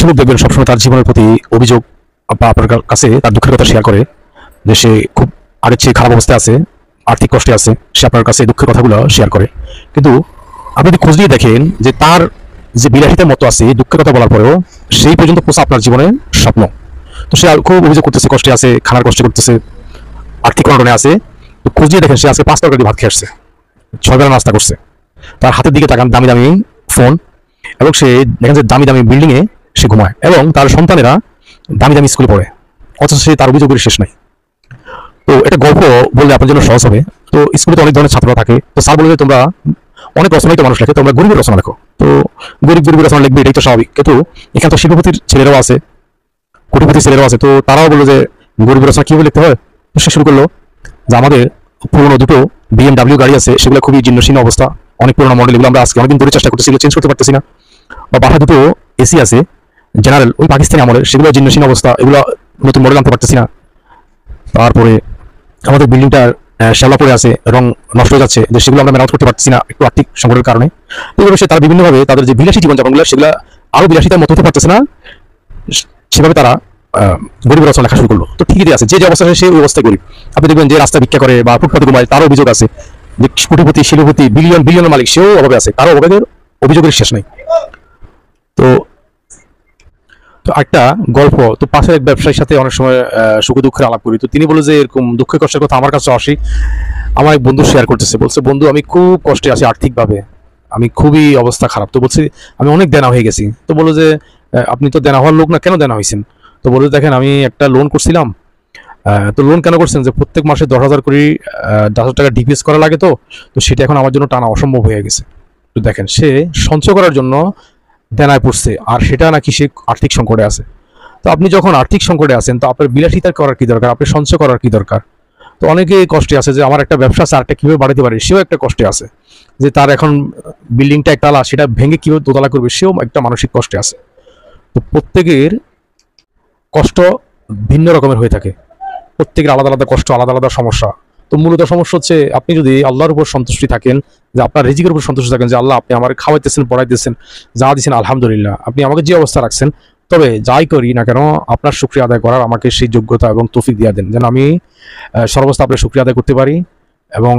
কিছু লোক দেখবেন সবসময় তার জীবনের প্রতি অভিযোগ বা আপনার কাছে তার দুঃখের কথা শেয়ার করে, যে সে খুব আগের চেয়ে খারাপ অবস্থায় আছে, আর্থিক কষ্টে আছে, সে আপনার কাছে দুঃখের কথাগুলো শেয়ার করে। কিন্তু আপনি যদি খোঁজ নিয়ে দেখেন যে তার যে বিলাসিতার মতো আছে দুঃখের কথা বলার পরেও সেই পর্যন্ত পৌঁছা আপনার জীবনের স্বপ্ন। তো সে খুব অভিযোগ করতেছে, কষ্টে আছে, খানার কষ্ট করতেছে, আর্থিক অনটনে আছে। তো খোঁজ নিয়ে দেখেন সে আজকে 5 তরকারি ভাত খেয়ে আসছে, 6 বেলা নাস্তা করছে, তার হাতের দিকে তাকান দামি দামি ফোন, এবং সে দেখেন যে দামি দামি বিল্ডিং এ সে ঘুমায়, এবং তার সন্তানেরা দামি দামি স্কুলে পড়ে, অথচ সে তার অভিযোগের শেষ নাই। তো এটা গল্প বললে আপনার জন্য সহজ হবে। তো স্কুলে তো অনেক ধরনের ছাত্ররা থাকে, তো স্যার বলে যে তোমরা অনেক রচনাই তো মানুষ লেখে, তোমরা গরিবের রচনা লেখো। তো গরিবের রচনা লিখবে, এটাই তো স্বাভাবিক। কিন্তু এখানে তো শিল্পপতির ছেলেরাও আছে, কোটিপতির ছেলেরাও আছে, তো তারাও বললো যে গরিবের রচনা কিভাবে লিখতে হয়। তো সে শুরু করলো যে আমাদের পুরোনো দুটো BMW গাড়ি আছে, সেগুলো খুবই জীর্ণশীর্ণ অবস্থা, অনেক পুরোনো মডেল, এগুলো আমরা আজকে অনেকদিন ধরে চেষ্টা করতেছি, চেঞ্জ করতে পারতেছি না। বা বাসা দুটো এসি আছে জেনারেল, ওই পাকিস্তানি আমলের, সেগুলো জীর্ণশীর্ণ অবস্থা, এগুলো নতুন মডেল আনতে পারতেছি না। তারপরে আমাদের বিল্ডিংটার শ্যাওলা পড়ে আছে, রং নষ্ট হয়ে যাচ্ছে, যে সেগুলো আমরা মেরামত করতে পারতেছি না একটু আর্থিক সংকটের কারণে। এইভাবে সে তারা বিভিন্নভাবে তাদের যে বিলাসী জীবনযাপনগুলো সেগুলো আরো বিলাসিতার মতো হতে পারতেছে না, সেভাবে তারা গরিবের রচনা লেখা শুরু করলো। তো ঠিকই আছে, যে অবস্থা সে ওই অবস্থায় গরিব। আপনি দেখবেন যে রাস্তা ভিক্ষা করে বা ফুটপাতে ঘুমায়, তারও অভিযোগ আছে। যে কোটিপতি শিল্পপতি বিলিয়ন মালিক, সেও অভাবে আছে, তারও অভাবের অভিযোগের শেষ নেই। তো তো একটা গল্প, তো পাশের এক ব্যবসায়ীর সাথে অনেক সময় সুখ দুঃখের আলাপ করি। তো তিনি বলে যে এরকম দুঃখের কষ্টের কথা আমার কাছে আসি, আমার এক বন্ধু শেয়ার করতেছে, বলছে বন্ধু আমি খুব কষ্টে আছি আর্থিকভাবে, আমি খুবই অবস্থা খারাপ। তো বলছি আমি অনেক দেনা হয়ে গেছি। তো বলো যে আপনি তো দেনা হওয়ার লোক না, কেন দেনা হয়েছেন? তো বলে দেখেন আমি একটা লোন করছিলাম। তো লোন কেন করছেন? যে প্রত্যেক মাসে 10,000 করে 10,000 টাকা ডিপিএস করা লাগে, তো তো সেটা এখন আমার জন্য টানা অসম্ভব হয়ে গেছে। তো দেখেন সে সঞ্চয় করার জন্য দেনায় পড়ছে, আর সেটা নাকি সে আর্থিক সংকটে আছে। তো আপনি যখন আর্থিক সংকটে আছেন, তো আপনার বিলাসিতা করার কি দরকার, আপনি সঞ্চয় করার কি দরকার? তো অনেকে কষ্টে আছে যে আমার একটা ব্যবসা আছে, আরেকটা কিভাবে বাড়াতে পারে, সেও একটা কষ্টে আছে। যে তার এখন বিল্ডিংটা একতলা, সেটা ভেঙে কিভাবে দোতলা করবে, সেও একটা মানসিক কষ্টে আছে। তো প্রত্যেকের কষ্ট ভিন্ন রকমের হয়ে থাকে, প্রত্যেকের আলাদা আলাদা কষ্ট, আলাদা আলাদা সমস্যা। তো মূলত সমস্যা হচ্ছে আপনি যদি আল্লাহর উপর সন্তুষ্টি থাকেন, যে আপনার রিজিকের উপর সন্তুষ্ট থাকেন, যে আল্লাহ আপনি আমার খাওয়াইতেছেন, পড়াইতেছেন, যা দিচ্ছেন আলহামদুলিল্লাহ, আপনি আমাকে যে অবস্থা রাখছেন, তবে যাই করি না কেন আপনার শুকরিয়া আদায় করার আমাকে সেই যোগ্যতা এবং তৌফিক দিয়ে দেন, যেন আমি সর্বস্ত আপনার শুকরিয়া আদায় করতে পারি, এবং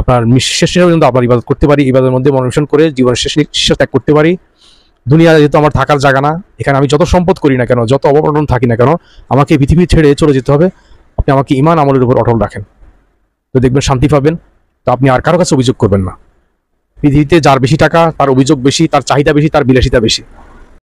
আপনার শেষ পর্যন্ত আপনার ইবাদত করতে পারি, ইবাদতের মধ্যে মনোনিবেশ করে জীবনের শেষ নিঃশ্বাস ত্যাগ করতে পারি। দুনিয়া যেহেতু আমার থাকার জায়গা না, এখানে আমি যত সম্পদ করি না কেন, যত অবলম্বন থাকি না কেন, আমাকে পৃথিবী ছেড়ে চলে যেতে হবে। আপনি আমাকে ঈমান আমলের উপর অটল রাখেন, তো দেখবেন শান্তি পাবেন। তো আপনি আর কারো কাছে অভিযোগ করবেন না। পৃথিবীতে যার বেশি টাকা, তার অভিযোগ বেশি, তার চাহিদা বেশি, তার বিলাসিতা বেশি।